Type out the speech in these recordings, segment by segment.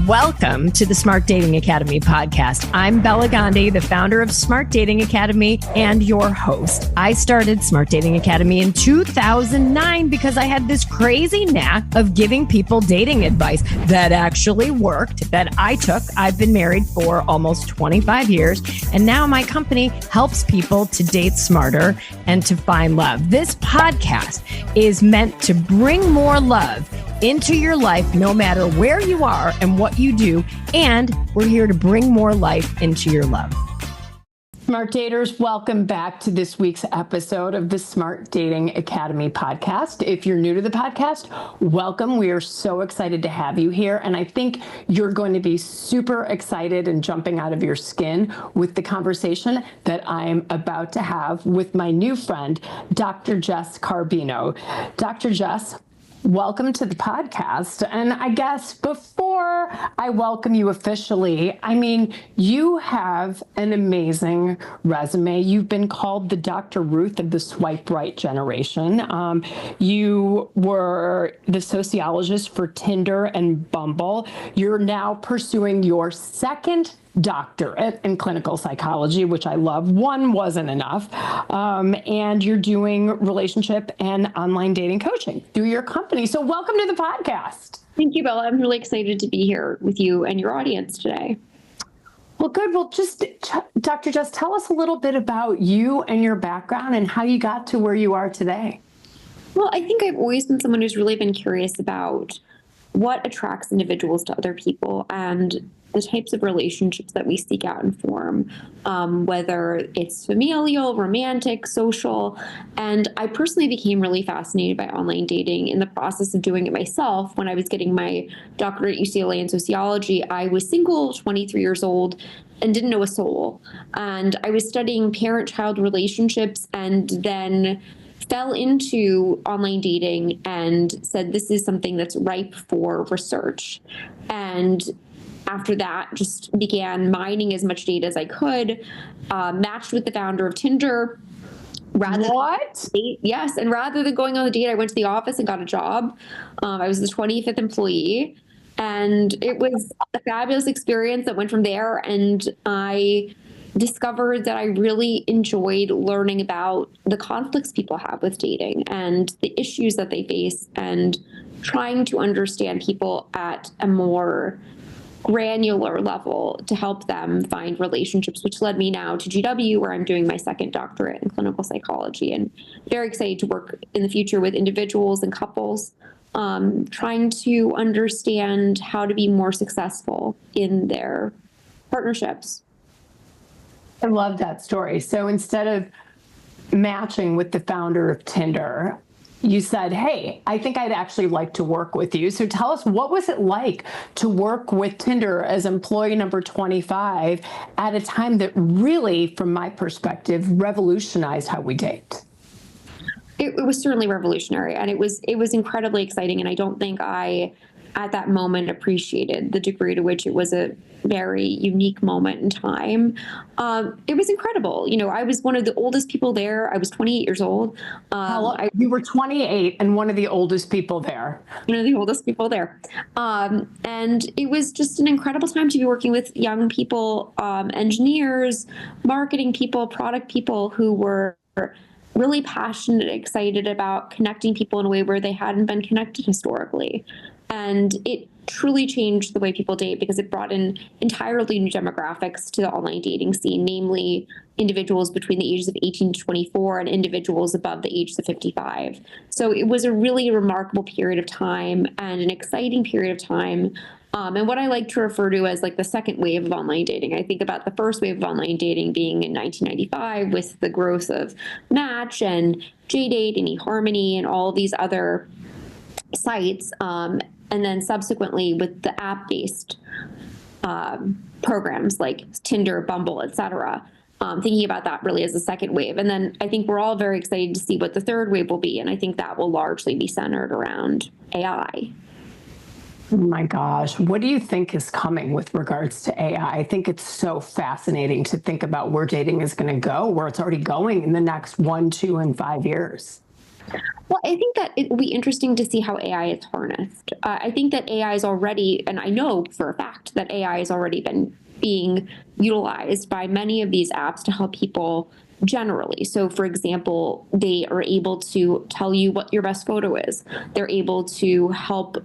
Welcome to the Smart Dating Academy podcast. I'm Bela Gandhi, the founder of Smart Dating Academy and your host. I started Smart Dating Academy in 2009 because I had this crazy knack of giving people dating advice that actually worked, that I took. I've been married for almost 25 years, and now my company helps people to date smarter and to find love. This podcast is meant to bring more love into your life, no matter where you are and what you do. And we're here to bring more life into your love. Smart Daters, welcome back to this week's episode of the Smart Dating Academy podcast. If you're new to the podcast, welcome. We are so excited to have you here. And I think you're going to be super excited and jumping out of your skin with the conversation that I'm about to have with my new friend, Dr. Jess Carbino. Dr. Jess, welcome to the podcast. And I guess before I welcome you officially, you have an amazing resume. You've been called the Dr. Ruth of the swipe right generation. You were the sociologist for Tinder and Bumble. You're now pursuing your second doctorate in clinical psychology, which I love. One wasn't enough. And you're doing relationship and online dating coaching through your company. So welcome to the podcast. Thank you, Bella. I'm really excited to be here with you and your audience today. Well, good. Well, just Dr. Jess, tell us a little bit about you and your background and how you got to where you are today. Well, I think I've always been someone who's really been curious about what attracts individuals to other people and the types of relationships that we seek out and form, whether it's familial, romantic, social. And I personally became really fascinated by online dating in the process of doing it myself. When I was getting my doctorate at UCLA in sociology, I was single, 23 years old, and didn't know a soul. And I was studying parent-child relationships and then fell into online dating and said, this is something that's ripe for research. And after that, just began mining as much data as I could, matched with the founder of Tinder. Yes. And rather than going on the date, I went to the office and got a job. I was the 25th employee. And it was a fabulous experience that went from there. And I discovered that I really enjoyed learning about the conflicts people have with dating and the issues that they face and trying to understand people at a more granular level to help them find relationships, which led me now to GW, where I'm doing my second doctorate in clinical psychology, and very excited to work in the future with individuals and couples, trying to understand how to be more successful in their partnerships. I love that story. So instead of matching with the founder of Tinder, you said, hey, I think I'd actually like to work with you. So tell us, what was it like to work with Tinder as employee number 25 at a time that really, from my perspective, revolutionized how we date? It was certainly revolutionary, and it was incredibly exciting. And I don't think I, at that moment, appreciated the degree to which it was a very unique moment in time. It was incredible. I was one of the oldest people there. I was 28 years old. You were 28 and one of the oldest people there. One of the oldest people there. And it was just an incredible time to be working with young people, engineers, marketing people, product people who were really passionate and excited about connecting people in a way where they hadn't been connected historically. And it truly changed the way people date because it brought in entirely new demographics to the online dating scene, namely individuals between the ages of 18 to 24 and individuals above the ages of 55. So it was a really remarkable period of time and an exciting period of time. And what I like to refer to as like the second wave of online dating. I think about the first wave of online dating being in 1995 with the growth of Match and JDate and eHarmony and all of these other sites. And then subsequently with the app-based programs like Tinder, Bumble, et cetera, thinking about that really as a second wave. And then I think we're all very excited to see what the third wave will be. And I think that will largely be centered around AI. Oh my gosh. What do you think is coming with regards to AI? I think it's so fascinating to think about where dating is going to go, where it's already going in the next 1, 2, and 5 years. Well, I think that it will be interesting to see how AI is harnessed. I think that AI is already, and I know for a fact that AI has already been being utilized by many of these apps to help people generally. So, for example, they are able to tell you what your best photo is. They're able to help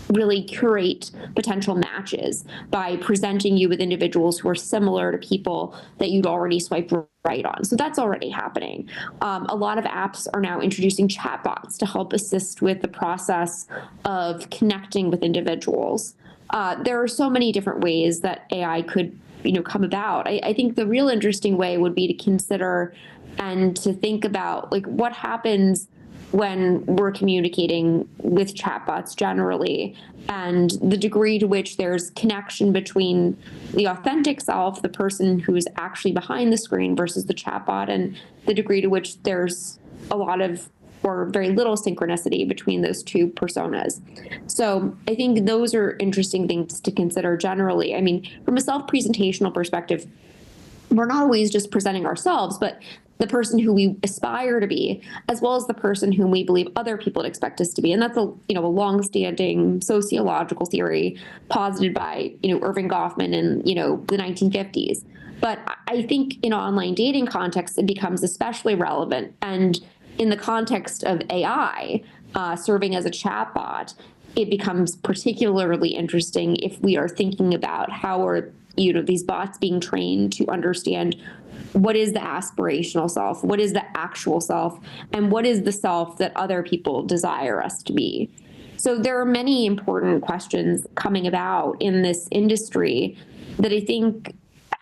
really curate potential matches by presenting you with individuals who are similar to people that you'd already swiped right on. So that's already happening. A lot of apps are now introducing chatbots to help assist with the process of connecting with individuals. There are so many different ways that AI could, come about. I think the real interesting way would be to consider and to think about like what happens when we're communicating with chatbots generally, and the degree to which there's connection between the authentic self, the person who's actually behind the screen, versus the chatbot, and the degree to which there's a lot of or very little synchronicity between those two personas. So I think those are interesting things to consider generally. I mean, from a self-presentational perspective, we're not always just presenting ourselves, but the person who we aspire to be, as well as the person whom we believe other people would expect us to be. And that's a long-standing sociological theory posited by, Irving Goffman in, the 1950s. But I think in online dating context, it becomes especially relevant. And in the context of AI serving as a chatbot, it becomes particularly interesting if we are thinking about how are these bots being trained to understand what is the aspirational self, what is the actual self, and what is the self that other people desire us to be. So there are many important questions coming about in this industry that I think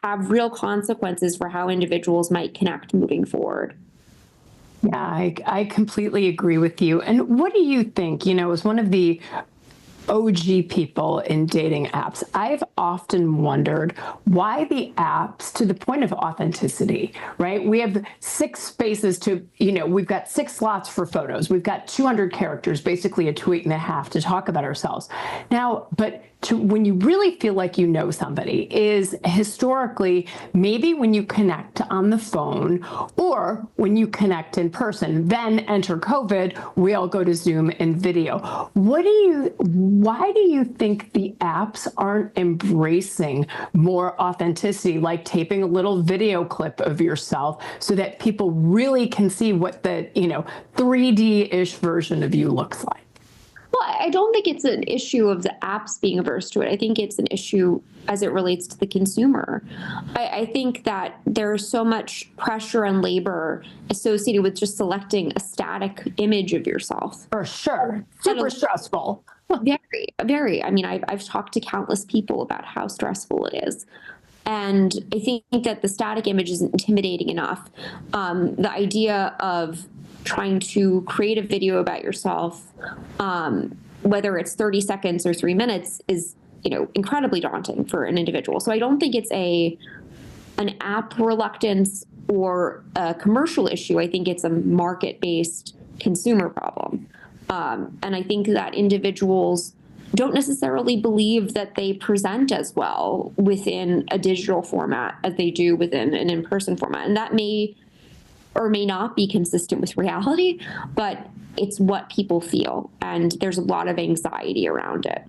have real consequences for how individuals might connect moving forward. Yeah, I completely agree with you. And what do you think? As one of the OG people in dating apps, I've often wondered why the apps, to the point of authenticity, right? We have 6 spaces to, we've got 6 slots for photos. We've got 200 characters, basically a tweet and a half to talk about ourselves. Now, but when you really feel like you know somebody is historically maybe when you connect on the phone or when you connect in person. Then enter COVID, we all go to Zoom and video. Why do you think the apps aren't embracing more authenticity, like taping a little video clip of yourself so that people really can see what the 3D-ish version of you looks like? Well, I don't think it's an issue of the apps being averse to it. I think it's an issue as it relates to the consumer. I think that there's so much pressure and labor associated with just selecting a static image of yourself. For sure. Super stressful. Very, very. I mean, I've talked to countless people about how stressful it is. And I think that the static image isn't intimidating enough. The idea of trying to create a video about yourself, whether it's 30 seconds or 3 minutes, is incredibly daunting for an individual. So I don't think it's an app reluctance or a commercial issue. I think it's a market-based consumer problem. And I think that individuals don't necessarily believe that they present as well within a digital format as they do within an in-person format. And that may or may not be consistent with reality, but it's what people feel. And there's a lot of anxiety around it.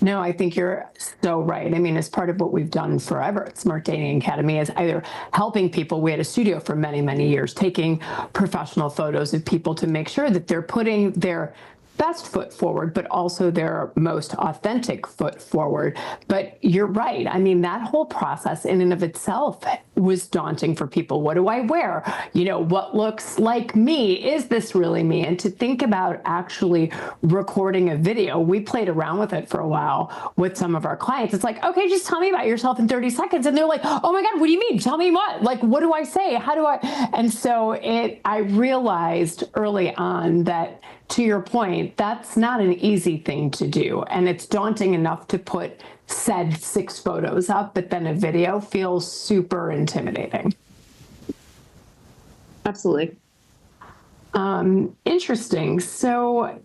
No, I think you're so right. I mean, as part of what we've done forever at Smart Dating Academy is either helping people. We had a studio for many, many years, taking professional photos of people to make sure that they're putting their best foot forward, but also their most authentic foot forward. But you're right. I mean, that whole process in and of itself was daunting for people. What do I wear? What looks like me? Is this really me? And to think about actually recording a video, we played around with it for a while with some of our clients. It's like, okay, just tell me about yourself in 30 seconds. And they're like, oh my God, what do you mean? Tell me what? Like, what do I say? How do I? And so I realized early on that, to your point, that's not an easy thing to do. And it's daunting enough to put said 6 photos up, but then a video feels super intimidating. Absolutely. Interesting. So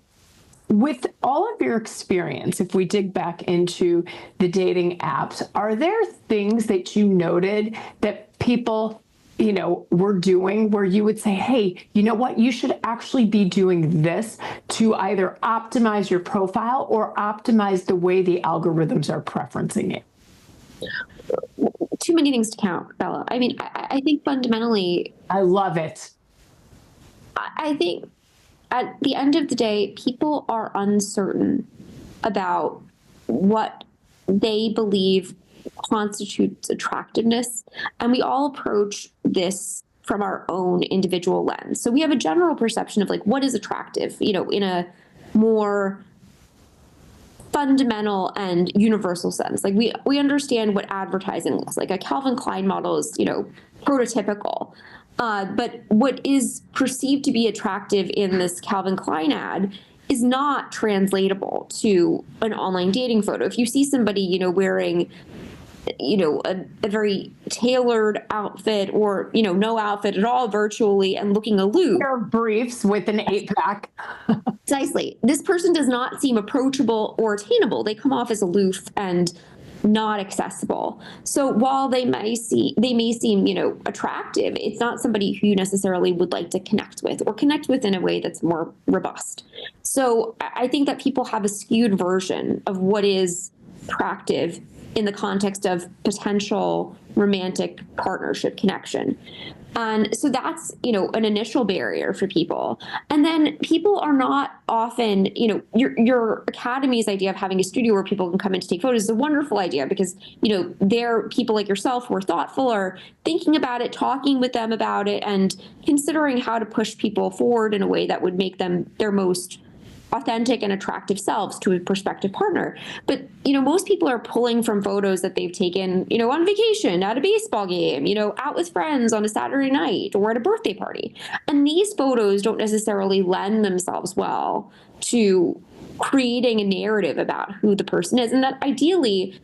with all of your experience, if we dig back into the dating apps, are there things that you noted that people were doing, where you would say, hey, you know what, you should actually be doing this to either optimize your profile or optimize the way the algorithms are preferencing it? Too many things to count, Bella. I mean, I think fundamentally, I love it. I think at the end of the day, people are uncertain about what they believe constitutes attractiveness. And we all approach this from our own individual lens. So we have a general perception of like what is attractive, in a more fundamental and universal sense. Like we understand what advertising looks like. A Calvin Klein model is, prototypical. But what is perceived to be attractive in this Calvin Klein ad is not translatable to an online dating photo. If you see somebody, wearing, a very tailored outfit or, no outfit at all virtually and looking aloof. Pair of briefs with an 8-pack. Precisely. This person does not seem approachable or attainable. They come off as aloof and not accessible. So while they may seem, attractive, it's not somebody who you necessarily would like to connect with in a way that's more robust. So I think that people have a skewed version of what is attractive in the context of potential romantic partnership connection. And so that's, an initial barrier for people. And then people are not often, your academy's idea of having a studio where people can come in to take photos is a wonderful idea because, they're people like yourself who are thoughtful, are thinking about it, talking with them about it, and considering how to push people forward in a way that would make them their most authentic and attractive selves to a prospective partner. But, most people are pulling from photos that they've taken, on vacation, at a baseball game, out with friends on a Saturday night or at a birthday party. And these photos don't necessarily lend themselves well to creating a narrative about who the person is. And that ideally,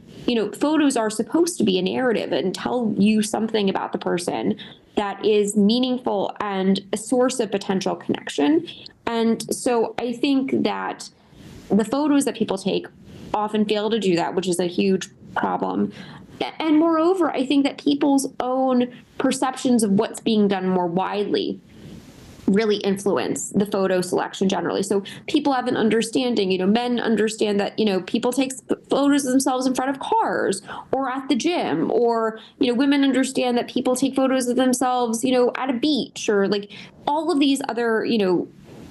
photos are supposed to be a narrative and tell you something about the person that is meaningful and a source of potential connection. And so I think that the photos that people take often fail to do that, which is a huge problem. And moreover, I think that people's own perceptions of what's being done more widely really influence the photo selection generally. So people have an understanding, men understand that, people take photos of themselves in front of cars or at the gym, or, women understand that people take photos of themselves, at a beach, or like all of these other,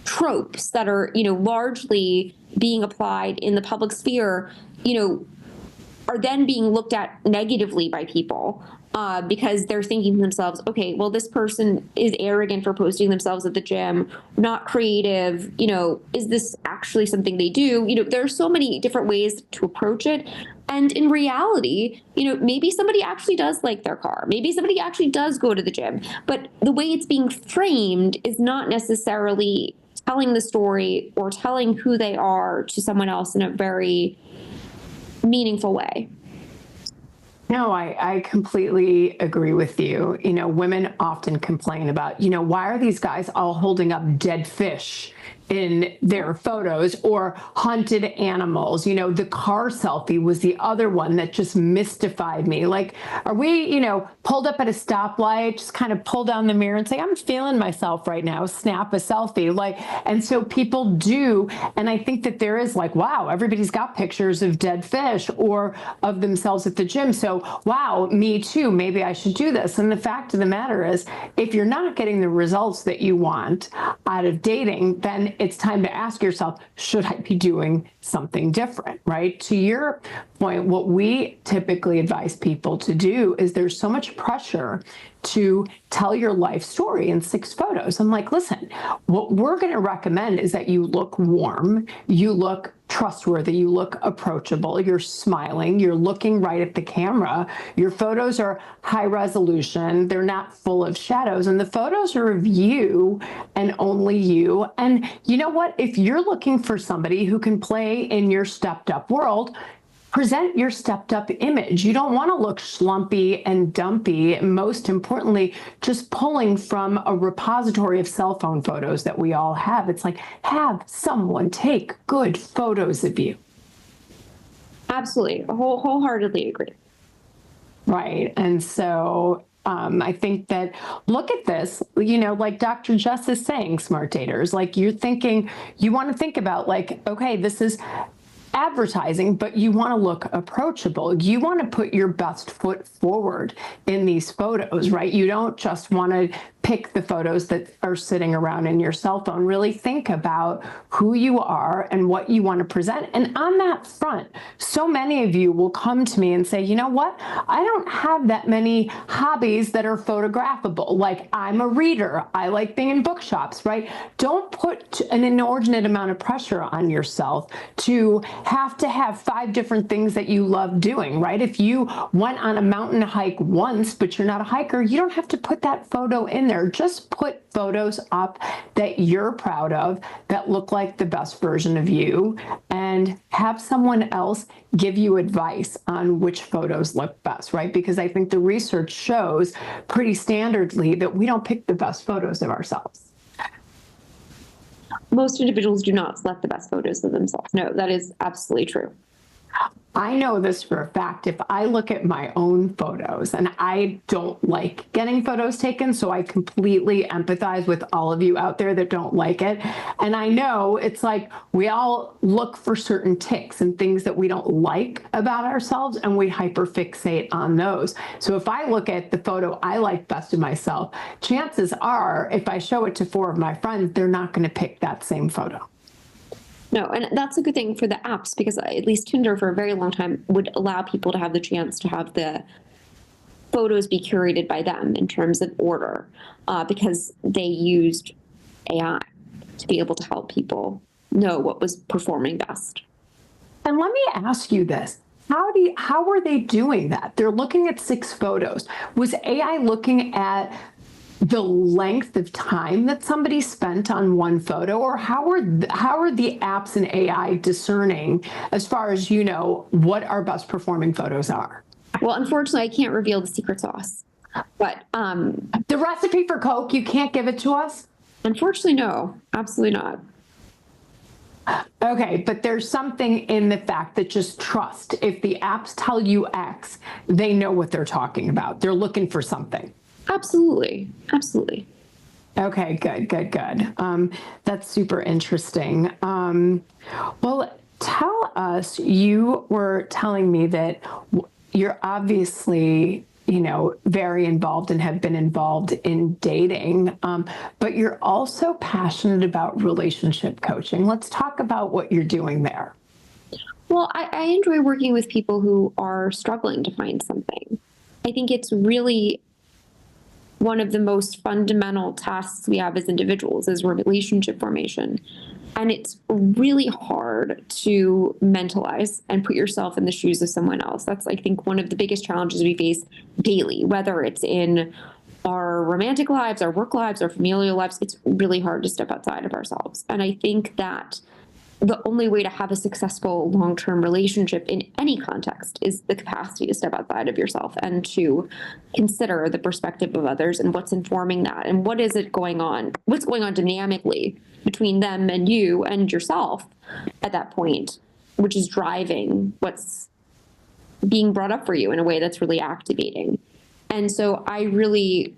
tropes that are, largely being applied in the public sphere, are then being looked at negatively by people. Because they're thinking to themselves, okay, well, this person is arrogant for posting themselves at the gym, not creative, is this actually something they do? There are so many different ways to approach it. And in reality, maybe somebody actually does like their car. Maybe somebody actually does go to the gym. But the way it's being framed is not necessarily telling the story or telling who they are to someone else in a very meaningful way. No, I completely agree with you. Women often complain about, why are these guys all holding up dead fish in their photos or hunted animals? The car selfie was the other one that just mystified me. Like, are we, pulled up at a stoplight, just kind of pull down the mirror and say, I'm feeling myself right now, snap a selfie. And so people do. And I think that there is like, wow, everybody's got pictures of dead fish or of themselves at the gym. So, wow, me too, maybe I should do this. And the fact of the matter is, if you're not getting the results that you want out of dating, then it's time to ask yourself, should I be doing something different, right? To your point, what we typically advise people to do is there's so much pressure to tell your life story in 6 photos. I'm like, listen, what we're going to recommend is that you look warm, you look trustworthy, you look approachable, you're smiling, you're looking right at the camera, your photos are high resolution, they're not full of shadows, and the photos are of you and only you. And you know what? If you're looking for somebody who can play in your stepped up world, present your stepped up image. You don't want to look schlumpy and dumpy. Most importantly, just pulling from a repository of cell phone photos that we all have. It's like, have someone take good photos of you. Absolutely. Wholeheartedly agree. Right. And so I think that, look at this, like Dr. Jess is saying, smart daters, like you're thinking, you want to think about like, okay, this is advertising, but you want to look approachable. You want to put your best foot forward in these photos, right? You don't just want to pick the photos that are sitting around in your cell phone. Really think about who you are and what you want to present. And on that front, so many of you will come to me and say, you know what? I don't have that many hobbies that are photographable. Like, I'm a reader. I like being in bookshops, right? Don't put an inordinate amount of pressure on yourself to have 5 different things that you love doing, right? If you went on a mountain hike once, but you're not a hiker, you don't have to put that photo in there. Just put photos up that you're proud of, that look like the best version of you, and have someone else give you advice on which photos look best, right? Because I think the research shows pretty standardly that we don't pick the best photos of ourselves. Most individuals do not select the best photos of themselves. No, that is absolutely true. I know this for a fact. If I look at my own photos, and I don't like getting photos taken, so I completely empathize with all of you out there that don't like it. And I know it's like we all look for certain tics and things that we don't like about ourselves, and we hyperfixate on those. So if I look at the photo I like best of myself, chances are if I show it to 4 of my friends, they're not going to pick that same photo. No, and that's a good thing for the apps, because at least Tinder for a very long time would allow people to have the chance to have the photos be curated by them in terms of order, because they used AI to be able to help people know what was performing best. And let me ask you this. How were they doing that? They're looking at 6 photos. Was AI looking at the length of time that somebody spent on one photo, or how are the apps and AI discerning, as far as you know, what our best performing photos are? Well, unfortunately, I can't reveal the secret sauce, but the recipe for Coke, you can't give it to us? Unfortunately, no, absolutely not. Okay, but there's something in the fact that just trust. If the apps tell you X, they know what they're talking about. They're looking for something. Absolutely. Absolutely. Okay, good. That's super interesting. Well, tell us, you were telling me that you're obviously, very involved and have been involved in dating, but you're also passionate about relationship coaching. Let's talk about what you're doing there. Well, I enjoy working with people who are struggling to find something. I think it's really one of the most fundamental tasks we have as individuals is relationship formation. And it's really hard to mentalize and put yourself in the shoes of someone else. That's, I think, one of the biggest challenges we face daily, whether it's in our romantic lives, our work lives, our familial lives. It's really hard to step outside of ourselves. And I think that the only way to have a successful long-term relationship in any context is the capacity to step outside of yourself and to consider the perspective of others and what's informing that, and what's going on dynamically between them and you and yourself at that point, which is driving what's being brought up for you in a way that's really activating. And so I really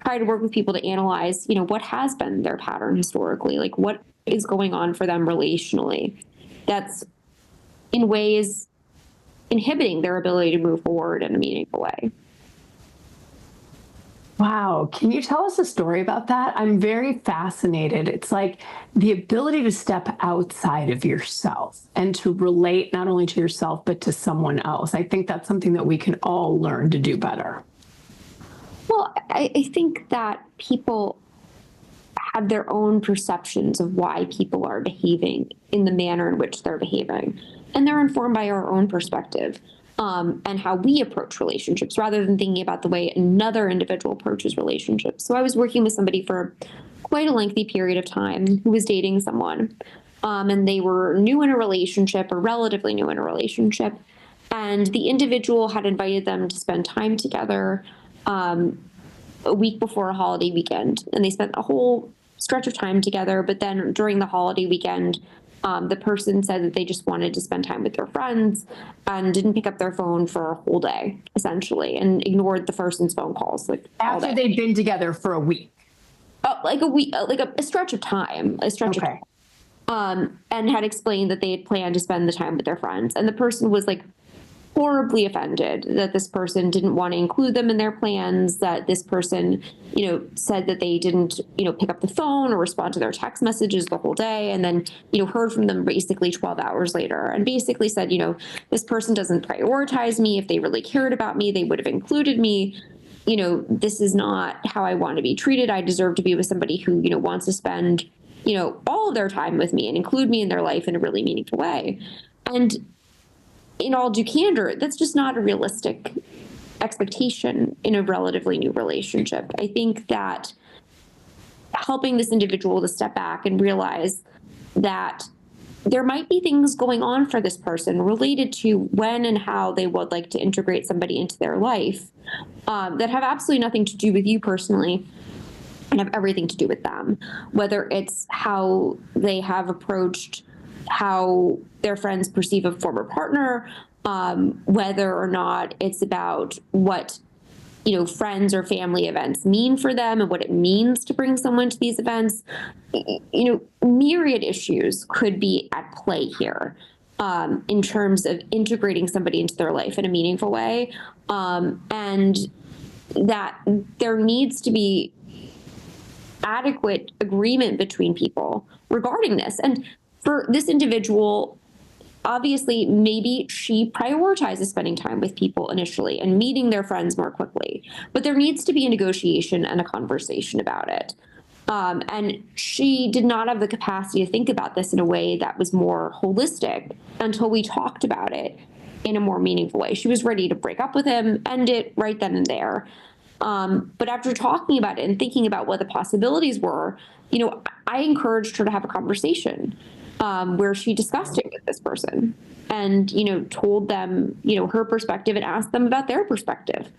try to work with people to analyze, what has been their pattern historically, like what is going on for them relationally that's in ways inhibiting their ability to move forward in a meaningful way. Wow. Can you tell us a story about that? I'm very fascinated. It's like the ability to step outside of yourself and to relate not only to yourself, but to someone else. I think that's something that we can all learn to do better. Well, I think that people have their own perceptions of why people are behaving in the manner in which they're behaving. And they're informed by our own perspective and how we approach relationships rather than thinking about the way another individual approaches relationships. So I was working with somebody for quite a lengthy period of time who was dating someone, and they were new in a relationship or relatively new in a relationship. And the individual had invited them to spend time together a week before a holiday weekend. And they spent a whole stretch of time together. But then during the holiday weekend, The person said that they just wanted to spend time with their friends and didn't pick up their phone for a whole day, essentially, and ignored the person's phone calls. Like after they'd been together for a week. Like a week, like a stretch of time, and had explained that they had planned to spend the time with their friends. And the person was like horribly offended that this person didn't want to include them in their plans, that this person, said that they didn't, pick up the phone or respond to their text messages the whole day. And then, heard from them basically 12 hours later and basically said, this person doesn't prioritize me. If they really cared about me, they would have included me. This is not how I want to be treated. I deserve to be with somebody who, wants to spend, all of their time with me and include me in their life in a really meaningful way. And in all due candor, that's just not a realistic expectation in a relatively new relationship. I think that helping this individual to step back and realize that there might be things going on for this person related to when and how they would like to integrate somebody into their life that have absolutely nothing to do with you personally and have everything to do with them, whether it's how they have approached how their friends perceive a former partner, whether or not it's about what friends or family events mean for them and what it means to bring someone to these events. Myriad issues could be at play here in terms of integrating somebody into their life in a meaningful way, and that there needs to be adequate agreement between people regarding this. And for this individual, obviously, maybe she prioritizes spending time with people initially and meeting their friends more quickly. But there needs to be a negotiation and a conversation about it. And she did not have the capacity to think about this in a way that was more holistic until we talked about it in a more meaningful way. She was ready to break up with him, end it right then and there. But after talking about it and thinking about what the possibilities were, I encouraged her to have a conversation where she discussed it with this person and, told them, her perspective and asked them about their perspective.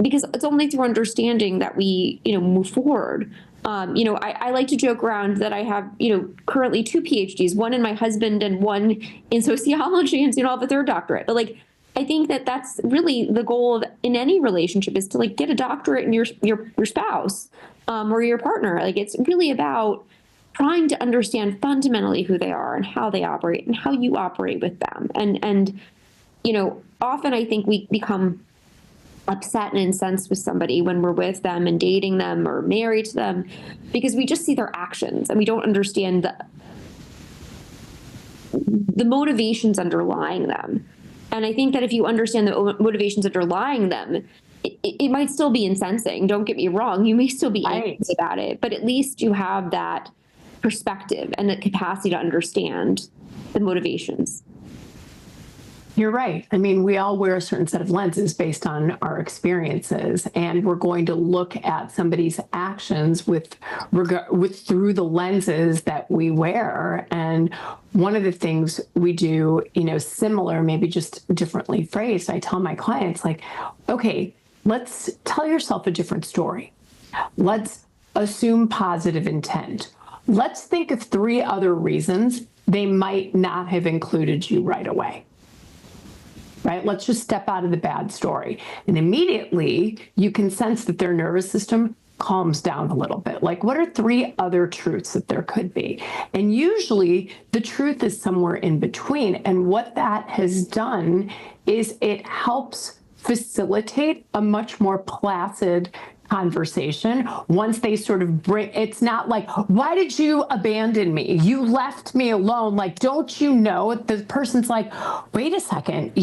Because it's only through understanding that we, move forward. I like to joke around that I have, currently 2 PhDs, one in my husband and one in sociology, and I'll have a 3rd doctorate. But I think that that's really the goal of in any relationship is to get a doctorate in your spouse or your partner. It's really about trying to understand fundamentally who they are and how they operate and how you operate with them. And often I think we become upset and incensed with somebody when we're with them and dating them or married to them because we just see their actions and we don't understand the motivations underlying them. And I think that if you understand the motivations underlying them, it might still be incensing. Don't get me wrong. You may still be angry about it, but at least you have that perspective and the capacity to understand the motivations. You're right. I mean, we all wear a certain set of lenses based on our experiences, and we're going to look at somebody's actions with through the lenses that we wear. And one of the things we do, similar, maybe just differently phrased, I tell my clients, okay, let's tell yourself a different story. Let's assume positive intent. Let's think of 3 other reasons they might not have included you right away. Right? Let's just step out of the bad story. And immediately you can sense that their nervous system calms down a little bit. What are 3 other truths that there could be? And usually the truth is somewhere in between. And what that has done is it helps facilitate a much more placid conversation once they sort of it's not why did you abandon me? You left me alone. Don't you know? The person's wait a second,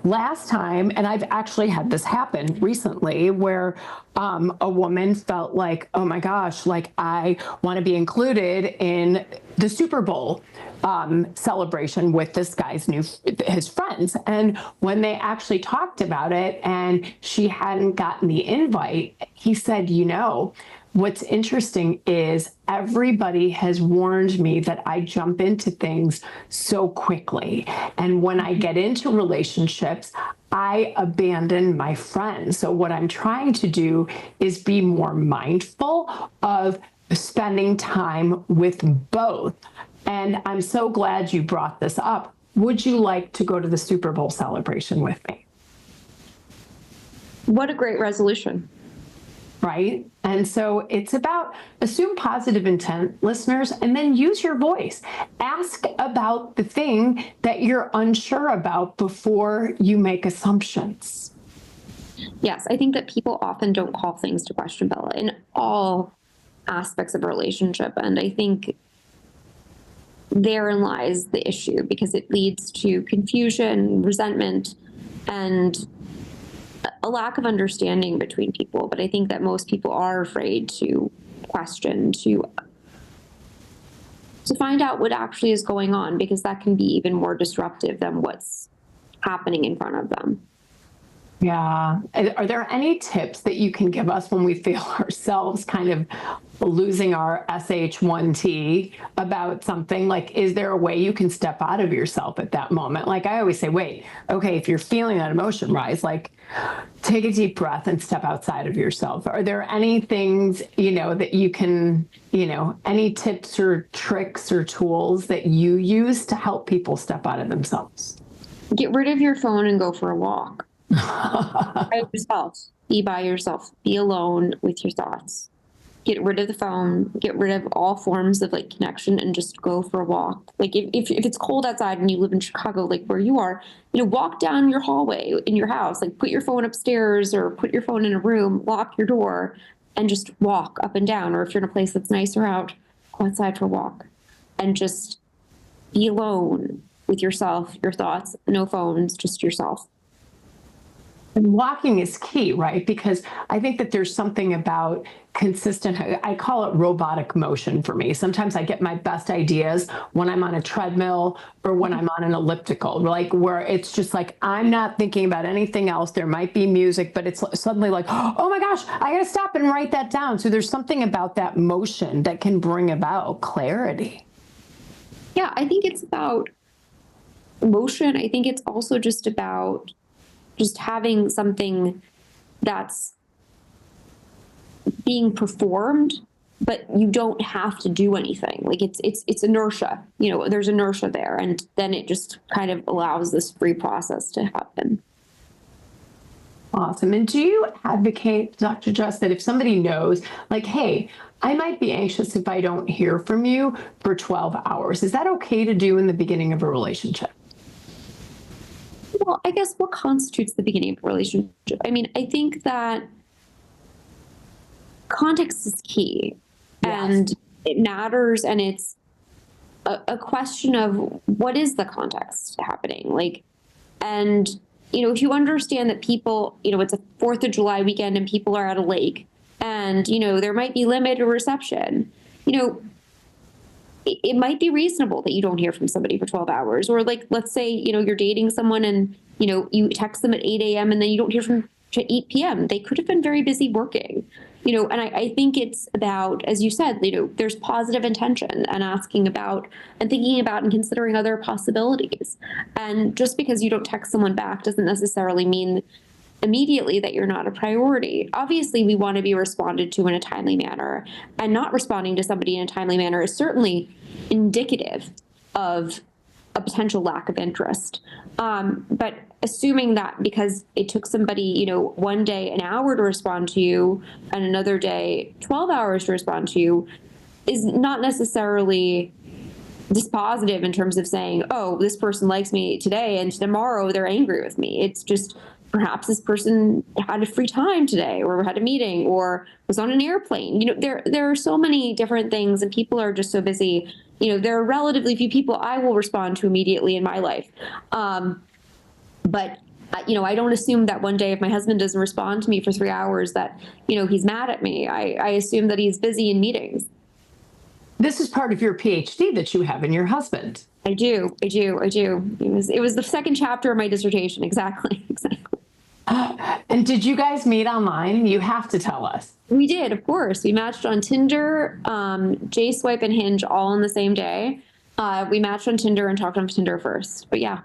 last time, and I've actually had this happen recently where a woman felt oh my gosh, I want to be included in the Super Bowl celebration with this guy's his friends. And when they actually talked about it and she hadn't gotten the invite, he said, what's interesting is everybody has warned me that I jump into things so quickly. And when I get into relationships, I abandon my friends. So what I'm trying to do is be more mindful of spending time with both. And I'm so glad you brought this up. Would you like to go to the Super Bowl celebration with me? What a great resolution. Right? And so it's about assume positive intent, listeners, and then use your voice. Ask about the thing that you're unsure about before you make assumptions. Yes, I think that people often don't call things to question, Bella, in all aspects of a relationship. And I think therein lies the issue, because it leads to confusion, resentment, and a lack of understanding between people. But I think that most people are afraid to question, to find out what actually is going on, because that can be even more disruptive than what's happening in front of them. Yeah. Are there any tips that you can give us when we feel ourselves kind of losing our SH1T about something? Like, is there a way you can step out of yourself at that moment? Like I always say, wait, okay, if you're feeling that emotion rise, like take a deep breath and step outside of yourself. Are there any things, that you can, any tips or tricks or tools that you use to help people step out of themselves? Get rid of your phone and go for a walk. By yourself. Be by yourself. Be alone with your thoughts. Get rid of the phone. Get rid of all forms of connection, and just go for a walk. Like if it's cold outside and you live in Chicago, like where you are, walk down your hallway in your house. Like put your phone upstairs or put your phone in a room. Lock your door and just walk up and down. Or if you're in a place that's nicer out, go outside for a walk and just be alone with yourself, your thoughts. No phones, just yourself. And walking is key, right? Because I think that there's something about consistent, I call it robotic motion for me. Sometimes I get my best ideas when I'm on a treadmill or when I'm on an elliptical, like where it's just like, I'm not thinking about anything else. There might be music, but it's suddenly like, oh my gosh, I got to stop and write that down. So there's something about that motion that can bring about clarity. Yeah, I think it's about motion. I think it's also just about having something that's being performed, but you don't have to do anything. Like it's inertia, there's inertia there. And then it just kind of allows this free process to happen. Awesome. And do you advocate, Dr. Jess, that if somebody knows, like, hey, I might be anxious if I don't hear from you for 12 hours, is that okay to do in the beginning of a relationship? Well, I guess what constitutes the beginning of a relationship? I mean, I think that context is key. Yes. And it matters. And it's a question of what is the context happening? And if you understand that people, it's a 4th of July weekend and people are at a lake and, there might be limited reception, it might be reasonable that you don't hear from somebody for 12 hours. Or let's say, you're dating someone and, you text them at 8 a.m. and then you don't hear from to 8 p.m. They could have been very busy working, and I think it's about, as you said, there's positive intention and asking about and thinking about and considering other possibilities. And just because you don't text someone back doesn't necessarily mean immediately that you're not a priority. Obviously, we want to be responded to in a timely manner, and not responding to somebody in a timely manner is certainly indicative of a potential lack of interest. But assuming that because it took somebody, one day an hour to respond to you and another day 12 hours to respond to you is not necessarily dispositive in terms of saying, oh, this person likes me today and tomorrow they're angry with me. It's just perhaps this person had a free time today or had a meeting or was on an airplane. There are so many different things and people are just so busy. There are relatively few people I will respond to immediately in my life. But I don't assume that one day if my husband doesn't respond to me for 3 hours that, he's mad at me. I assume that he's busy in meetings. This is part of your PhD that you have in your husband. I do. It was the second chapter of my dissertation. Exactly. And did you guys meet online? You have to tell us. We did, of course. We matched on Tinder, J-Swipe, and Hinge all on the same day. We matched on Tinder and talked on Tinder first. But yeah.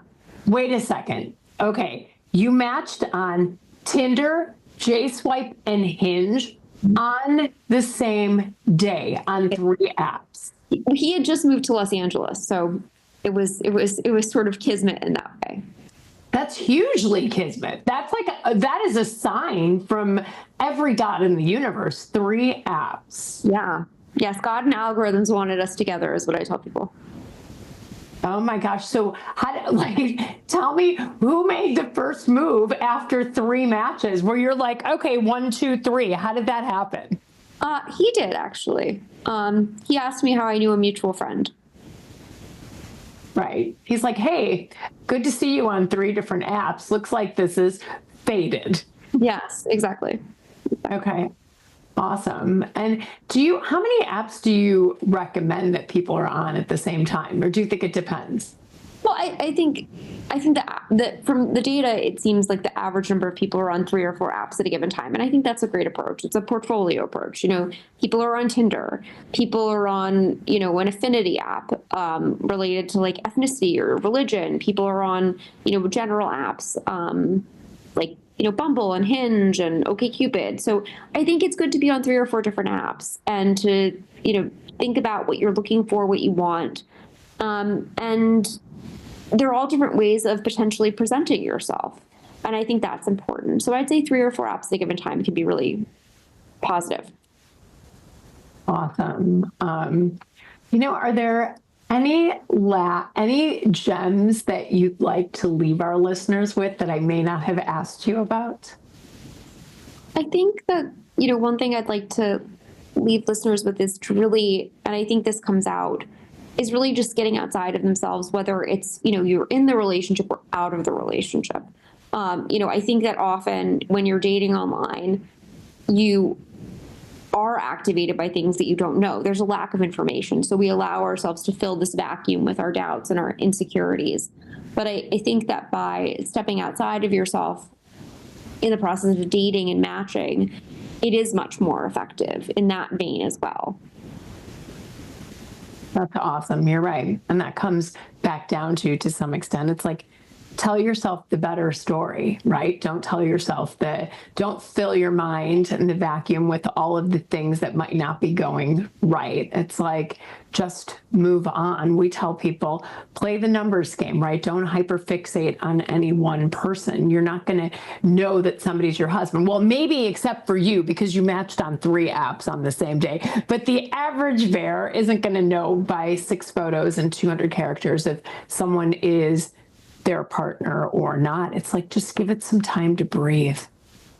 Wait a second. Okay. You matched on Tinder, J-Swipe, and Hinge on the same day on 3 apps. He had just moved to Los Angeles, so it was sort of kismet in that way. That's hugely kismet. That's like that is a sign from every dot in the universe. 3 apps. Yeah. Yes, God and algorithms wanted us together, is what I tell people. Oh my gosh. So tell me who made the first move after 3 matches where you're like, okay, 1, 2, 3. How did that happen? He did, actually. He asked me how I knew a mutual friend. Right. He's like, hey, good to see you on 3 different apps. Looks like this is fated. Yes, exactly. Okay. Awesome. And how many apps do you recommend that people are on at the same time? Or do you think it depends? Well, I think that from the data, it seems like the average number of people are on 3 or 4 apps at a given time. And I think that's a great approach. It's a portfolio approach. People are on Tinder. People are on, an affinity app related to like ethnicity or religion. People are on, general apps like, Bumble and Hinge and OkCupid. So I think it's good to be on 3 or 4 different apps and to, think about what you're looking for, what you want. And they're all different ways of potentially presenting yourself. And I think that's important. So I'd say 3 or 4 apps at a given time can be really positive. Awesome. Are there any gems that you'd like to leave our listeners with that I may not have asked you about? I think that, one thing I'd like to leave listeners with is to really, and I think this comes out, is really just getting outside of themselves, whether it's, you're in the relationship or out of the relationship. I think that often when you're dating online, you are activated by things that you don't know. There's a lack of information. So we allow ourselves to fill this vacuum with our doubts and our insecurities. But I think that by stepping outside of yourself in the process of dating and matching, it is much more effective in that vein as well. That's awesome. You're right. And that comes back down to some extent, it's like, tell yourself the better story, right? Don't fill your mind and the vacuum with all of the things that might not be going right. It's like, just move on. We tell people, play the numbers game, right? Don't hyperfixate on any one person. You're not going to know that somebody's your husband. Well, maybe except for you, because you matched on 3 apps on the same day. But the average bear isn't going to know by 6 photos and 200 characters if someone is their partner or not. It's like, just give it some time to breathe.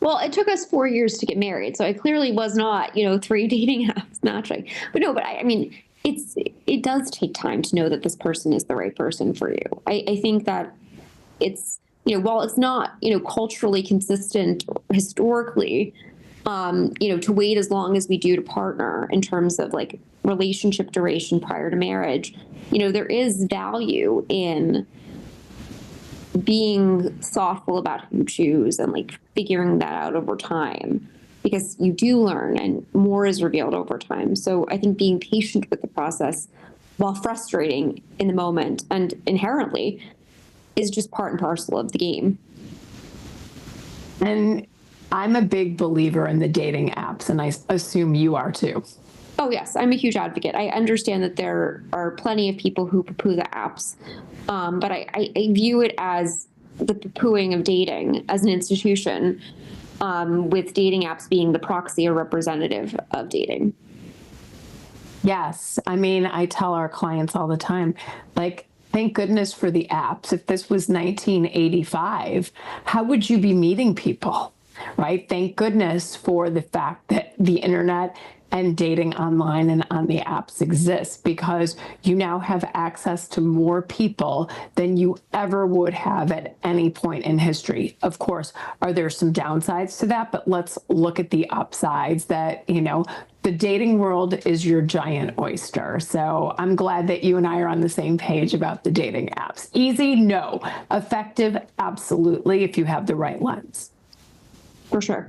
Well, it took us 4 years to get married. So I clearly was not, 3 dating apps matching. But no, it does take time to know that this person is the right person for you. I think that it's, while it's not, culturally consistent historically, to wait as long as we do to partner in terms of like relationship duration prior to marriage, there is value in being thoughtful about who you choose and like figuring that out over time, because you do learn and more is revealed over time. So I think being patient with the process, while frustrating in the moment and inherently, is just part and parcel of the game. And I'm a big believer in the dating apps, and I assume you are too. Oh, yes. I'm a huge advocate. I understand that there are plenty of people who poo-poo the apps, but I view it as the poo-pooing of dating as an institution, with dating apps being the proxy or representative of dating. Yes. I mean, I tell our clients all the time, like, thank goodness for the apps. If this was 1985, how would you be meeting people, right? Thank goodness for the fact that the internet and dating online and on the apps exists, because you now have access to more people than you ever would have at any point in history. Of course, are there some downsides to that? But let's look at the upsides that, the dating world is your giant oyster. So I'm glad that you and I are on the same page about the dating apps. Easy? No. Effective? Absolutely, if you have the right lens. For sure.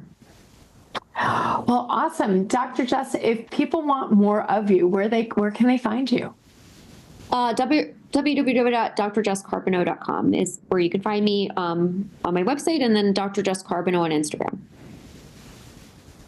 Well, awesome. Dr. Jess, if people want more of you, where can they find you? www.drjesscarbino.com is where you can find me on my website, and then Dr. Jess Carbino on Instagram.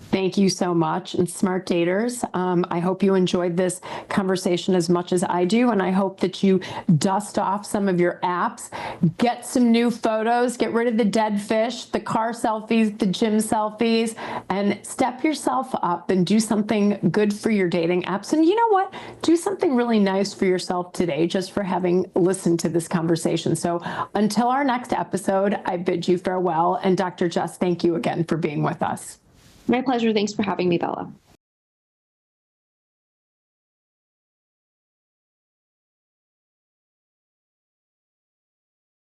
Thank you so much. And smart daters, I hope you enjoyed this conversation as much as I do. And I hope that you dust off some of your apps, get some new photos, get rid of the dead fish, the car selfies, the gym selfies, and step yourself up and do something good for your dating apps. And you know what? Do something really nice for yourself today just for having listened to this conversation. So until our next episode, I bid you farewell. And Dr. Jess, thank you again for being with us. My pleasure. Thanks for having me, Bella.